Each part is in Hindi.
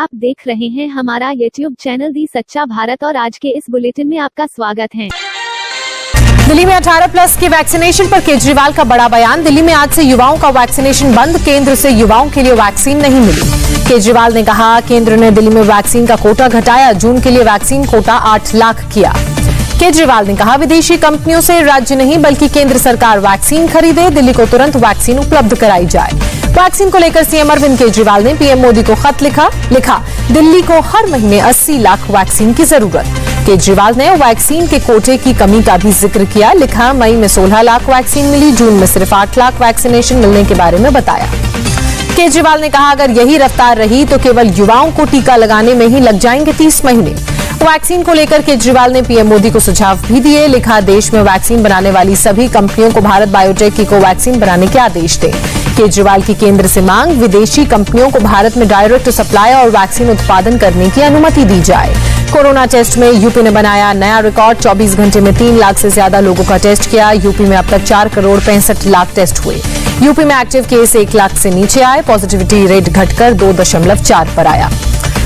आप देख रहे हैं हमारा YouTube चैनल दी सच्चा भारत और आज के इस बुलेटिन में आपका स्वागत है। दिल्ली में 18+ के वैक्सीनेशन पर केजरीवाल का बड़ा बयान। दिल्ली में आज से युवाओं का वैक्सीनेशन बंद। केंद्र से युवाओं के लिए वैक्सीन नहीं मिली। केजरीवाल ने कहा केंद्र ने दिल्ली में वैक्सीन का कोटा घटाया। जून के लिए वैक्सीन कोटा 8 लाख किया। केजरीवाल ने कहा विदेशी कंपनियों से राज्य नहीं बल्कि केंद्र सरकार वैक्सीन खरीदे। दिल्ली को तुरंत वैक्सीन उपलब्ध कराई जाए। वैक्सीन को लेकर सीएम अरविंद केजरीवाल ने पीएम मोदी को खत लिखा दिल्ली को हर महीने 80 लाख वैक्सीन की जरूरत। केजरीवाल ने वैक्सीन के कोटे की कमी का भी जिक्र किया। लिखा मई में 16 लाख वैक्सीन मिली, जून में सिर्फ 8 लाख वैक्सीनेशन मिलने के बारे में बताया। केजरीवाल ने कहा अगर यही रफ्तार रही तो केवल युवाओं को टीका लगाने में ही लग जाएंगे 30 महीने। वैक्सीन को लेकर केजरीवाल ने पीएम मोदी को सुझाव भी दिए। लिखा देश में वैक्सीन बनाने वाली सभी कंपनियों को भारत बायोटेक की कोवैक्सीन बनाने के आदेश दें। केजरीवाल की केंद्र से मांग विदेशी कंपनियों को भारत में डायरेक्ट सप्लाई और वैक्सीन उत्पादन करने की अनुमति दी जाए। कोरोना टेस्ट में यूपी ने बनाया नया रिकॉर्ड। 24 घंटे में 3 लाख से ज्यादा लोगों का टेस्ट किया। यूपी में अब तक 4 करोड़ 65 लाख टेस्ट हुए। यूपी में एक्टिव केस 1 लाख से नीचे आए। पॉजिटिविटी रेट घटकर 2.4 पर आया।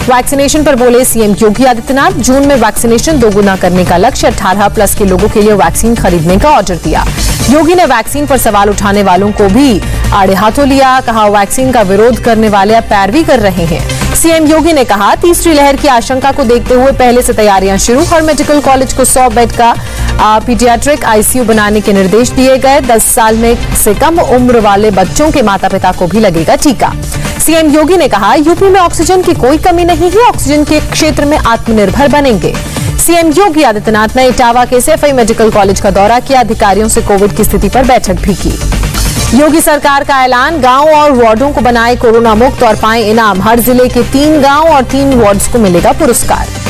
वैक्सीनेशन पर बोले सीएम योगी आदित्यनाथ। जून में वैक्सीनेशन दोगुना करने का लक्ष्य। 18+ के लोगों के लिए वैक्सीन खरीदने का ऑर्डर दिया। योगी ने वैक्सीन पर सवाल उठाने वालों को भी आड़े हाथों लिया। कहा वैक्सीन का विरोध करने वाले अब पैरवी कर रहे हैं। सीएम योगी ने कहा तीसरी लहर की आशंका को देखते हुए पहले से तैयारियां शुरू। हर मेडिकल कॉलेज को 100 बेड का पीडियाट्रिक आईसीयू बनाने के निर्देश दिए गए। 10 साल में से कम उम्र वाले बच्चों के माता पिता को भी लगेगा टीका। सीएम योगी ने कहा यूपी में ऑक्सीजन की कोई कमी नहीं है। ऑक्सीजन के क्षेत्र में आत्मनिर्भर बनेंगे। सीएम योगी आदित्यनाथ ने इटावा के सैफई मेडिकल कॉलेज का दौरा किया। अधिकारियों से कोविड की स्थिति पर बैठक भी की। योगी सरकार का ऐलान। गांव और वार्डों को बनाए कोरोना मुक्त और पाए इनाम। हर जिले के 3 गांव और 3 वार्ड्स को मिलेगा पुरस्कार।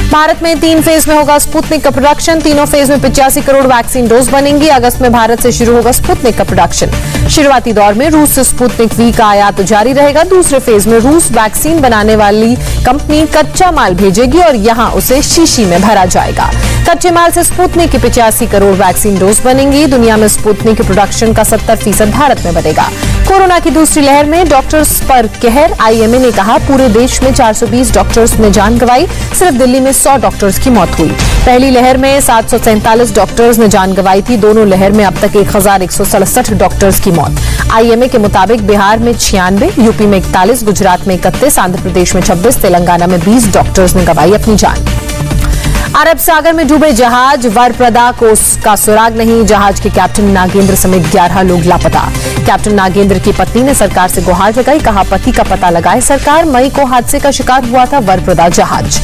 भारत में 3 फेज में होगा स्पुतनिक का प्रोडक्शन। तीनों फेज में 85 करोड़ वैक्सीन डोज बनेंगी। अगस्त में भारत से शुरू होगा स्पुतनिक का प्रोडक्शन। शुरुआती दौर में रूस से स्पुतनिक वी का आयात जारी रहेगा। दूसरे फेज में रूस वैक्सीन बनाने वाली कंपनी कच्चा माल भेजेगी और यहां उसे शीशी में भरा जाएगा। कच्चे माल से स्पुतनिक की 85 करोड़ वैक्सीन डोज बनेंगी। दुनिया में स्पुतनिक के प्रोडक्शन का 70% भारत में बनेगा। कोरोना की दूसरी लहर में डॉक्टर्स पर कहर। आईएमए ने कहा पूरे देश में 420 डॉक्टर्स ने जान गंवाई। सिर्फ दिल्ली में 100 डॉक्टर्स की मौत हुई। पहली लहर में 747 डॉक्टर्स ने जान गंवाई थी। दोनों लहर में अब तक 1167 डॉक्टर्स की मौत। आईएमए के मुताबिक बिहार में 96, यूपी में 41, गुजरात में 31, आंध्र प्रदेश में 26, तेलंगाना में 20 डॉक्टर्स ने गंवाई अपनी जान। अरब सागर में डूबे जहाज वरप्रदा का सुराग नहीं। जहाज के कैप्टन नागेंद्र समेत 11 लोग लापता। कैप्टन नागेंद्र की पत्नी ने सरकार से गुहार लगाई। कहा पति का पता लगाए सरकार। मई को हादसे का शिकार हुआ था वरप्रदा जहाज।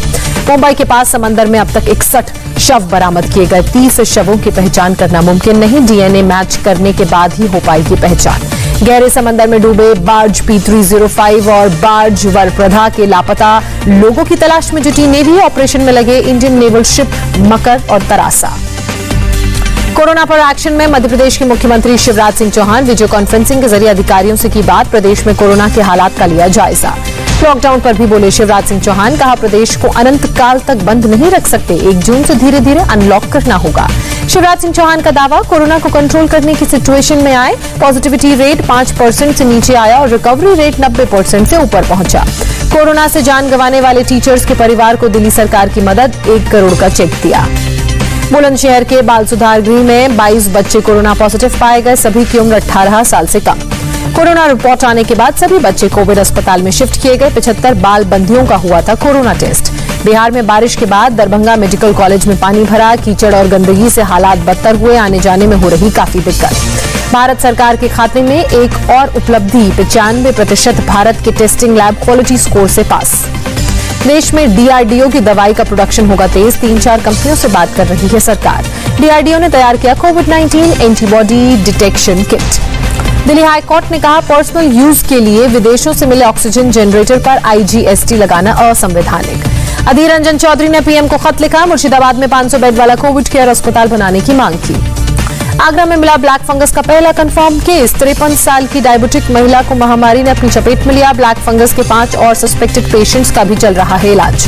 मुंबई के पास समंदर में अब तक 61 शव बरामद किए गए। 30 शवों की पहचान करना मुमकिन नहीं। डीएनए मैच करने के बाद ही हो पाएगी पहचान। गहरे समंदर में डूबे बार्ज P305 और बार्ज वरप्रदा के लापता लोगों की तलाश में जुटी नेवी। ऑपरेशन में लगे इंडियन नेवल शिप मकर और तरासा। कोरोना पर एक्शन में मध्य प्रदेश के मुख्यमंत्री शिवराज सिंह चौहान वीडियो कॉन्फ्रेंसिंग के जरिए अधिकारियों से की बात। प्रदेश में कोरोना के हालात का लिया जायजा। लॉकडाउन पर भी बोले शिवराज सिंह चौहान। कहा प्रदेश को अनंत काल तक बंद नहीं रख सकते। 1 जून से धीरे धीरे अनलॉक करना होगा। शिवराज सिंह चौहान का दावा कोरोना को कंट्रोल करने की सिचुएशन में आए। पॉजिटिविटी रेट 5% से नीचे आया और रिकवरी रेट 90% से ऊपर पहुंचा। कोरोना से जान गंवाने वाले टीचर्स के परिवार को दिल्ली सरकार की मदद। 1 करोड़ का चेक दिया। बुलंदशहर के बाल सुधार गृह में 22 बच्चे कोरोना पॉजिटिव पाए गए। सभी की उम्र 18 साल से कम। कोरोना रिपोर्ट आने के बाद सभी बच्चे कोविड अस्पताल में शिफ्ट किए गए। 75 बाल बंदियों का हुआ था कोरोना टेस्ट। बिहार में बारिश के बाद दरभंगा मेडिकल कॉलेज में पानी भरा। कीचड़ और गंदगी से हालात बदतर हुए। आने जाने में हो रही काफी दिक्कत। भारत सरकार के खाते में एक और उपलब्धि। 95% भारत के टेस्टिंग लैब क्वालिटी स्कोर से पास। देश में डीआरडीओ की दवाई का प्रोडक्शन होगा तेज। 3-4 कंपनियों से बात कर रही है सरकार। डीआरडीओ ने तैयार किया कोविड-19 antibody detection kit. Delhi high court ने कहा पर्सनल यूज के लिए विदेशों से मिले ऑक्सीजन जनरेटर पर आईजीएसटी लगाना असंवैधानिक। अधीर रंजन चौधरी ने पीएम को खत लिखा। मुर्शिदाबाद में 500 बेड वाला कोविड केयर अस्पताल बनाने की मांग की। आगरा में मिला ब्लैक फंगस का पहला कंफर्म केस। 53 साल की डायबिटिक महिला को महामारी ने अपनी चपेट में लिया। ब्लैक फंगस के 5 और सस्पेक्टेड पेशेंट्स का भी चल रहा है इलाज।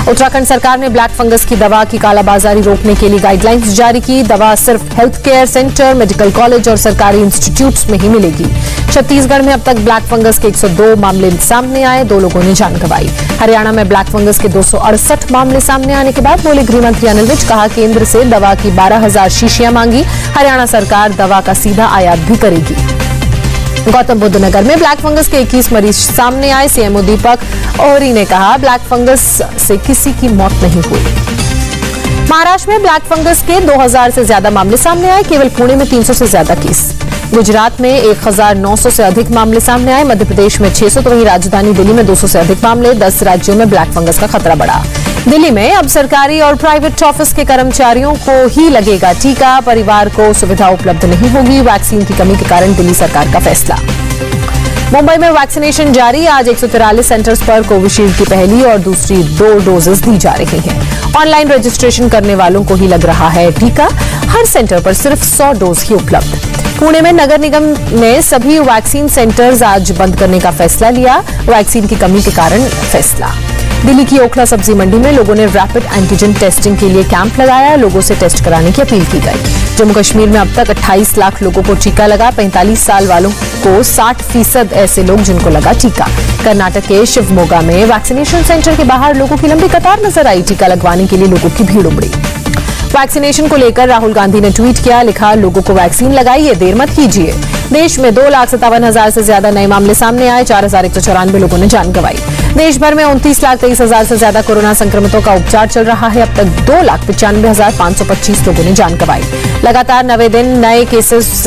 उत्तराखंड सरकार ने ब्लैक फंगस की दवा की कालाबाजारी रोकने के लिए गाइडलाइंस जारी की। दवा सिर्फ health care centre, medical college और सरकारी इंस्टीट्यूट्स में ही मिलेगी। छत्तीसगढ़ में अब तक ब्लैक फंगस के 102 मामले सामने आए, 2 लोगों ने जान गंवाई। हरियाणा में ब्लैक फंगस के 268 मामले सामने आने के बाद बोले गृह मंत्री अनिल विज, कहा केंद्र से दवा की 12,000 शीशियां मांगी। हरियाणा सरकार दवा का सीधा आयात भी करेगी। गौतम बुद्ध नगर में ब्लैक फंगस के 21 मरीज सामने आए। सीएमओ दीपक ओहरी ने कहा ब्लैक फंगस से किसी की मौत नहीं हुई। महाराष्ट्र में ब्लैक फंगस के 2000 से ज्यादा मामले सामने आए, केवल पुणे में 300 से ज्यादा केस। गुजरात में 1900 से अधिक मामले सामने आए, मध्य प्रदेश में 600 तो वहीं राजधानी दिल्ली में 200 से अधिक मामले। 10 राज्यों में ब्लैक फंगस का खतरा बढ़ा। दिल्ली में अब सरकारी और प्राइवेट ऑफिस के कर्मचारियों को ही लगेगा टीका, परिवार को सुविधा उपलब्ध नहीं होगी। वैक्सीन की कमी के कारण दिल्ली सरकार का फैसला। मुंबई में वैक्सीनेशन जारी, आज 143 सेंटर्स पर कोविशील्ड की पहली और दूसरी 2 डोजेस दी जा रही हैं। ऑनलाइन रजिस्ट्रेशन करने वालों को ही लग रहा है टीका। हर सेंटर पर सिर्फ 100 डोज ही उपलब्ध। पुणे में नगर निगम ने सभी वैक्सीन सेंटर्स आज बंद करने का फैसला लिया, वैक्सीन की कमी के कारण फैसला। दिल्ली की ओखला सब्जी मंडी में लोगों ने रैपिड एंटीजन टेस्टिंग के लिए कैंप लगाया, लोगों से टेस्ट कराने की अपील की गई। जम्मू कश्मीर में अब तक 28 लाख लोगों को टीका लगा, 45 साल वालों को 60% ऐसे लोग जिनको लगा टीका। कर्नाटक के शिवमोगा में वैक्सीनेशन सेंटर के बाहर लोगों की लंबी कतार नजर आई, टीका लगवाने के लिए लोगों की भीड़ उमड़ी। वैक्सीनेशन को लेकर राहुल गांधी ने ट्वीट किया, लिखा लोगों को वैक्सीन लगाइए, देर मत कीजिए। देश में 2,57,000 से ज्यादा नए मामले सामने आए, 4,194 लोगों ने जान गंवाई। देश भर में 29,23,000 से ज्यादा कोरोना संक्रमितों का उपचार चल रहा है, अब तक 2,95,525 लोगों ने जान गंवाई। लगातार 9वें दिन नए केसेस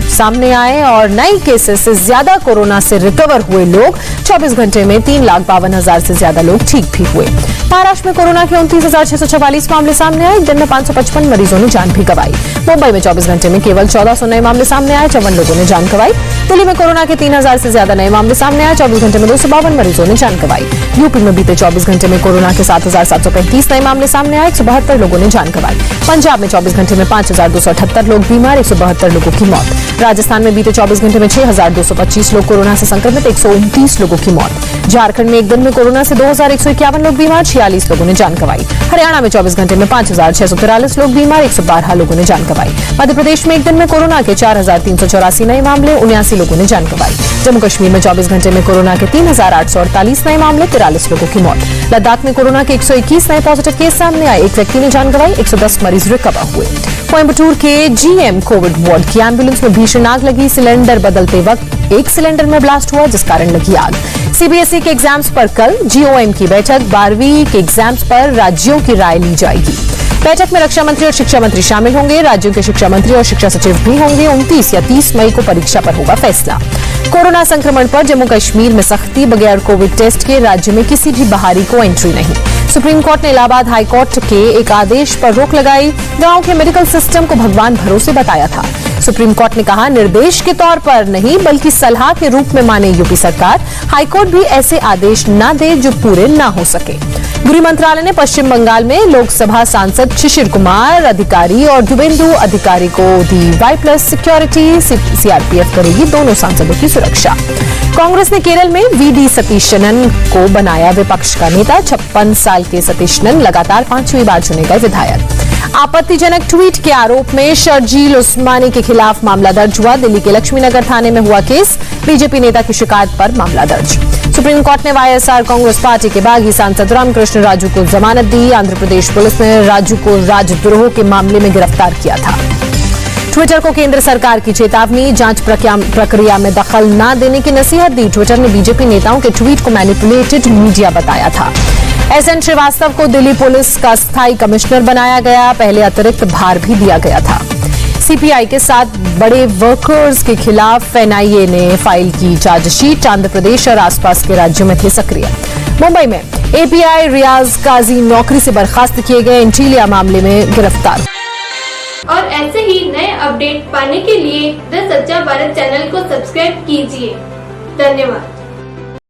सामने आए और नए केसेस से ज्यादा कोरोना से रिकवर हुए लोग 24 घंटे में 3,52,000 से ज्यादा लोग ठीक भी हुए। महाराष्ट्र में कोरोना के 29,644 मामले सामने आए, एक दिन में 555 मरीजों ने जान भी गंवाई। मुंबई में 24 घंटे में केवल 1,400 नए मामले सामने आए, 54 लोगों ने जान गंवाई। दिल्ली में कोरोना के 3,000 से ज्यादा नए मामले सामने आए, 24 घंटे में 252 मरीजों ने जान गंवाई। यूपी में बीते 24 घंटे में कोरोना के 7,735 नए मामले सामने आए, 172 लोगों ने जान गंवाई। पंजाब में 24 घंटे में 5,278 लोग बीमार, 172 लोगों की मौत। राजस्थान में बीते 24 घंटे में 6,225 लोग कोरोना से संक्रमित, 129 लोगों की मौत। झारखंड में एक दिन में कोरोना से 2,151 लोग बीमार, 46 लोगों ने जान गंवाई। हरियाणा में 24 घंटे में 5,643 लोग बीमार, 112 लोगों ने जान गंवाई। मध्य प्रदेश में एक दिन में कोरोना के 4,384 नए मामले, 79 लोगों ने जान गंवाई। जम्मू कश्मीर में 24 घंटे में कोरोना के 3,848 नए मामले, 43 लोगों की मौत। लद्दाख में कोरोना के 121 नए पॉजिटिव केस सामने आए, एक व्यक्ति ने जान गंवाई, 110 मरीज रिकवर हुए। कोयम्बटूर के जीएम कोविड वार्ड की एम्बुलेंस में भीषण आग लगी, सिलेंडर बदलते वक्त एक सिलेंडर में ब्लास्ट हुआ, जिस कारण लगी आग। सीबीएसई के एग्जाम्स पर कल जीओएम की बैठक, 12वीं के एग्जाम्स पर राज्यों की राय ली जाएगी। बैठक में रक्षा मंत्री और शिक्षा मंत्री शामिल होंगे, राज्यों के शिक्षा मंत्री और शिक्षा सचिव भी होंगे। 29 या 30 मई को परीक्षा पर होगा फैसला। कोरोना संक्रमण पर जम्मू कश्मीर में सख्ती, बगैर कोविड टेस्ट के राज्य में किसी भी बाहरी को एंट्री नहीं। सुप्रीम कोर्ट ने इलाहाबाद हाई कोर्ट के एक आदेश पर रोक लगाई, गांव के मेडिकल सिस्टम को भगवान भरोसे बताया था। सुप्रीम कोर्ट ने कहा निर्देश के तौर पर नहीं बल्कि सलाह के रूप में माने यूपी सरकार, हाईकोर्ट भी ऐसे आदेश न दे जो पूरे न हो सके। गृह मंत्रालय ने पश्चिम बंगाल में लोकसभा सांसद शिशिर कुमार अधिकारी और दुबेंदु अधिकारी को दी Y+ सिक्योरिटी, सीआरपीएफ करेगी दोनों सांसदों की सुरक्षा। कांग्रेस ने केरल में वीडी सतीशनन को बनाया विपक्ष का नेता, 56 साल के सतीशनन लगातार 5वीं बार चुने गए विधायक। आपत्तिजनक ट्वीट के आरोप में शर्जील उस्मानी के खिलाफ मामला दर्ज हुआ, दिल्ली के लक्ष्मीनगर थाने में हुआ केस, बीजेपी नेता की शिकायत पर मामला दर्ज। सुप्रीम कोर्ट ने वाईएसआर कांग्रेस पार्टी के बागी सांसद रामकृष्ण राजू को जमानत दी, आंध्र प्रदेश पुलिस ने राजू को राजद्रोह के मामले में गिरफ्तार किया था। ट्विटर को केंद्र सरकार की चेतावनी, जांच प्रक्रिया में दखल न देने की नसीहत दी। ट्विटर ने बीजेपी नेताओं के ट्वीट को मैनिपुलेटेड मीडिया बताया था। एसएन श्रीवास्तव को दिल्ली पुलिस का स्थायी कमिश्नर बनाया गया, पहले अतिरिक्त भार भी दिया गया था। सीपीआई के 7 बड़े वर्कर्स के खिलाफ एनआईए ने फाइल की चार्जशीट, आंध्र प्रदेश और आसपास के राज्यों में थे सक्रिय। मुंबई में एपीआई रियाज काजी नौकरी से बर्खास्त किए गए, इंटीलिया मामले में गिरफ्तार। और ऐसे ही नए अपडेट पाने के लिए द सच्चा भारत चैनल को सब्सक्राइब कीजिए। धन्यवाद।